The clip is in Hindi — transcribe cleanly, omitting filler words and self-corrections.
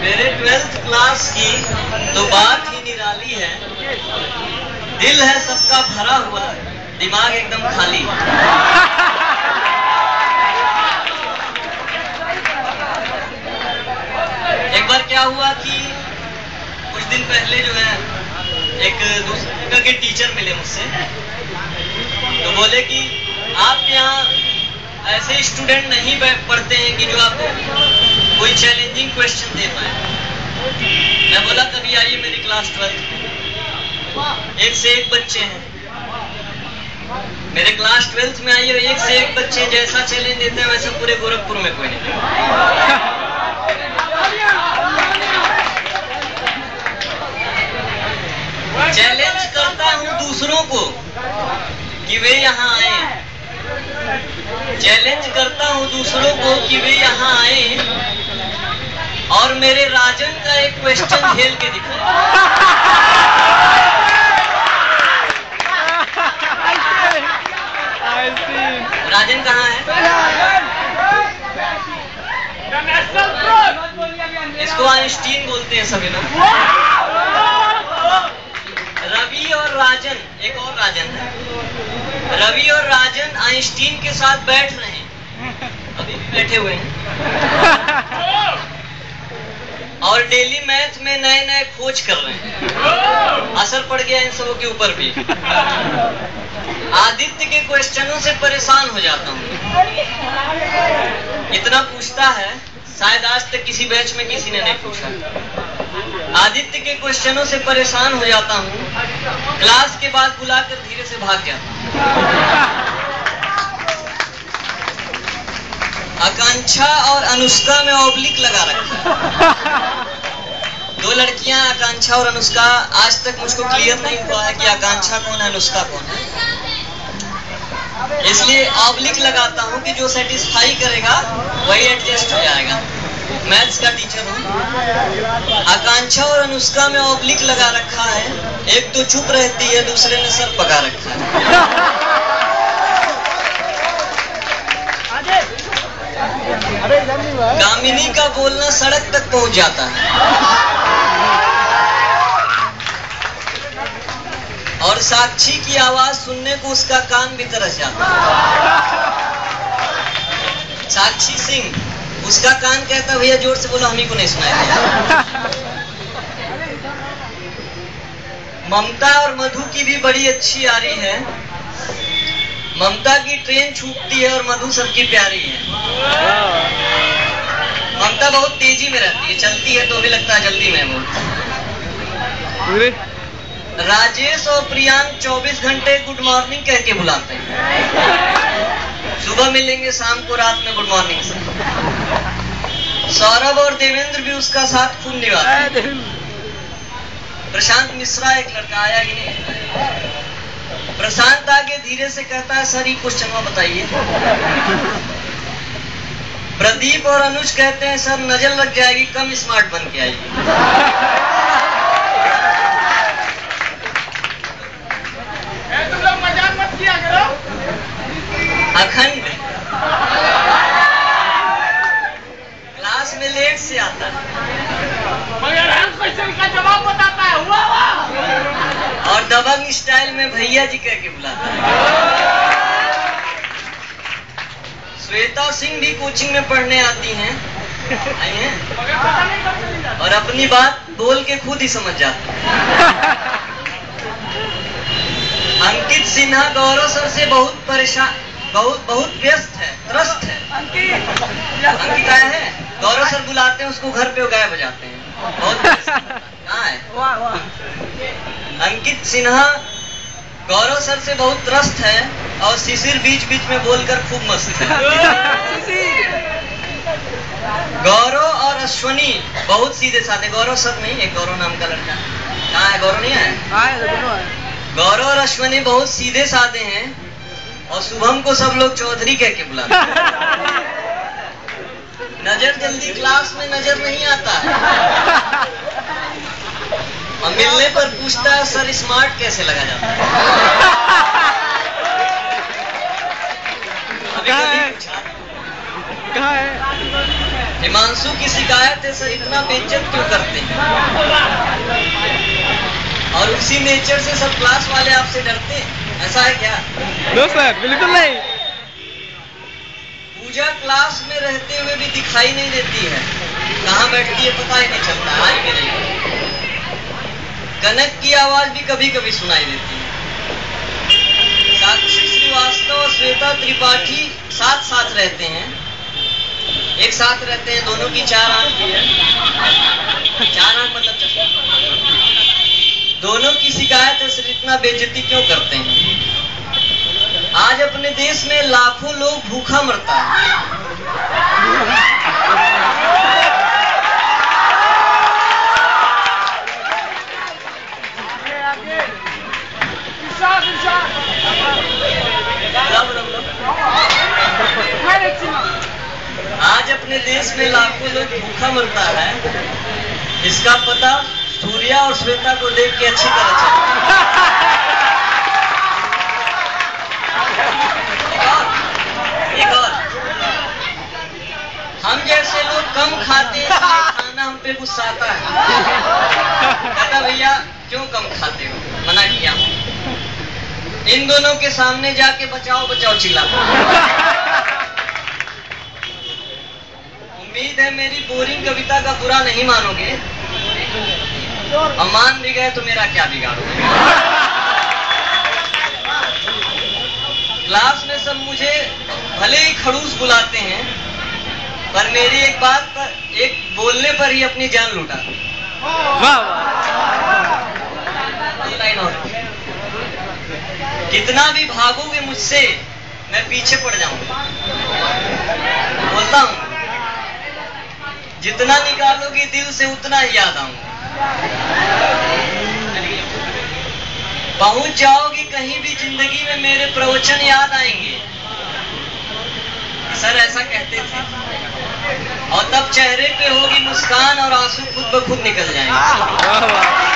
मेरे 12th क्लास की तो बात ही निराली है। दिल है सबका भरा हुआ, दिमाग एकदम खाली। एक बार क्या हुआ कि कुछ दिन पहले जो है एक दूसरे जगह के टीचर मिले मुझसे, तो बोले कि आपके यहाँ ऐसे स्टूडेंट नहीं पढ़ते हैं कि जो आपको कोई चैलेंजिंग क्वेश्चन दे पाए। मैं बोला कभी आइए मेरी क्लास 12th में, एक से एक बच्चे हैं मेरे क्लास 12th में आइए, एक से एक बच्चे जैसा चैलेंज देते हैं वैसा पूरे गोरखपुर में कोई नहीं। चैलेंज करता हूं दूसरों को कि वे यहाँ आए, चैलेंज करता हूं दूसरों को कि वे यहाँ आए और मेरे राजन का एक क्वेश्चन झेल के दिखाए। राजन कहाँ है? इसको आइंस्टीन बोलते हैं सभी लोग। रवि और राजन, एक और राजन है, रवि और राजन आइंस्टीन के साथ बैठ रहे हैं, अभी भी बैठे हुए हैं और डेली मैथ में नए नए खोज कर रहे हैं। असर पड़ गया इन सबों के ऊपर भी। आदित्य के क्वेश्चनों से परेशान हो जाता हूँ, इतना पूछता है, शायद आज तक किसी बैच में किसी ने नहीं पूछा। आदित्य के क्वेश्चनों से परेशान हो जाता हूँ, क्लास के बाद बुलाकर धीरे से भाग जाता हूँ। आकांक्षा और अनुष्का में ऑब्लिक लगा रखा है। दो लड़कियां आकांक्षा और अनुष्का, आज तक मुझको क्लियर नहीं हुआ है कि आकांक्षा कौन है अनुष्का कौन है, इसलिए ऑब्लिक लगाता हूं कि जो सेटिस्फाई करेगा वही एडजस्ट हो जाएगा। मैथ्स का टीचर हूं। आकांक्षा और अनुष्का में ऑब्लिक लगा रखा है, एक तो चुप रहती है, दूसरे ने सर पका रखा है। कामिनी का बोलना सड़क तक पहुंच जाता है और साक्षी की आवाज सुनने को उसका कान भी तरस जाता है। साक्षी सिंह, उसका कान कहता भैया जोर से बोलो, हम ही को नहीं सुनाई दिया। ममता और मधु की भी बड़ी अच्छी यारी है। ममता की ट्रेन छूटती है और मधु सबकी प्यारी है। ममता बहुत तेजी में रहती है, चलती है तो भी लगता है जल्दी में वो। राजेश और प्रियांक 24 घंटे गुड मॉर्निंग कह के बुलाते हैं, सुबह मिलेंगे, शाम को, रात में गुड मॉर्निंग से। सौरभ और देवेंद्र भी उसका साथ खूब निभाते हैं। प्रशांत मिश्रा एक लड़का आया ही नहीं। प्रशांत आगे धीरे से कहता है सर ये क्वेश्चन बताइए। प्रदीप और अनुज कहते हैं सर नजर लग जाएगी, कम स्मार्ट बन के आइए। तुम लोग मजाक मत किया करो। अखंड क्लास में लेट से आता है मगर हर क्वेश्चन का जवाब बताता है। और दबंग स्टाइल में भैया जी कह के बुलाता है। श्वेता सिंह भी कोचिंग में पढ़ने आती हैं, आई हैं और अपनी बात बोल के खुद ही समझ जाती है। अंकित सिन्हा गौरव सर से बहुत परेशान, बहुत व्यस्त है, त्रस्त है। अंकित आया है, गौरव सर बुलाते हैं उसको घर पे गायब हो जाते हैं, बहुत कहाँ है। अंकित सिन्हा गौरव सर से बहुत त्रस्त है और शिशिर बीच बीच में बोलकर खूब मस्त है। गौरव और अश्वनी बहुत सीधे साधे, गौरव सर नहीं, एक गौरव नाम का लड़का, कहाँ है, गौरव नहीं है। गौरव और अश्वनी बहुत सीधे साधे हैं और शुभम को सब लोग चौधरी कह के बुलाते हैं। नजर जल्दी क्लास में नजर नहीं आता है और मिलने पर पूछता है सर स्मार्ट कैसे लगा जाता है। अभी कहाँ है? हिमांशु की शिकायत है, सर इतना बेइज्जत क्यों करते हैं? और उसी नेचर से सब क्लास वाले आपसे डरते हैं, ऐसा है क्या? नो सर, बिल्कुल नहीं। पूजा क्लास में रहते हुए भी दिखाई नहीं देती है, कहाँ बैठती है पता ही नहीं चलता। आज भी नहीं। कनक की आवाज भी कभी कभी सुनाई देती है। साक्षी श्रीवास्तव और श्वेता त्रिपाठी साथ साथ रहते हैं, एक साथ रहते हैं, दोनों की 4 आंख भी है। 4 आंख मतलब चश्मा। दोनों की शिकायत है, सर इतना बेइज्जती क्यों करते हैं? आज अपने देश में लाखों लोग भूखा मरता है। आज अपने देश में लाखों लोग भूखा मरता है, इसका पता सूर्या और श्वेता को देख के अच्छी तरह चलता। एक और, हम जैसे लोग कम खाते हैं, खाना हम पे गुस्सा आता है। कहता भैया क्यों कम खाते हो, मना किया हूं। इन दोनों के सामने जाके बचाओ बचाओ चिल्लाता। उम्मीद है मेरी बोरिंग कविता का बुरा नहीं मानोगे, और मान भी गए तो मेरा क्या बिगाड़ोगे। क्लास में सब मुझे भले ही खड़ूस बुलाते हैं, पर मेरी एक बात पर, एक बोलने पर ही अपनी जान लुटा। लाइन और, कितना भी भागोगे मुझसे मैं पीछे पड़ जाऊंगा। बोलता हूं, जितना निकालोगी दिल से उतना ही याद आऊंगा। पहुंच जाओगी कहीं भी जिंदगी में, मेरे प्रवचन याद आएंगे। सर ऐसा कहते थे, और तब चेहरे पे होगी मुस्कान और आंसू खुद ब खुद निकल जाएंगे।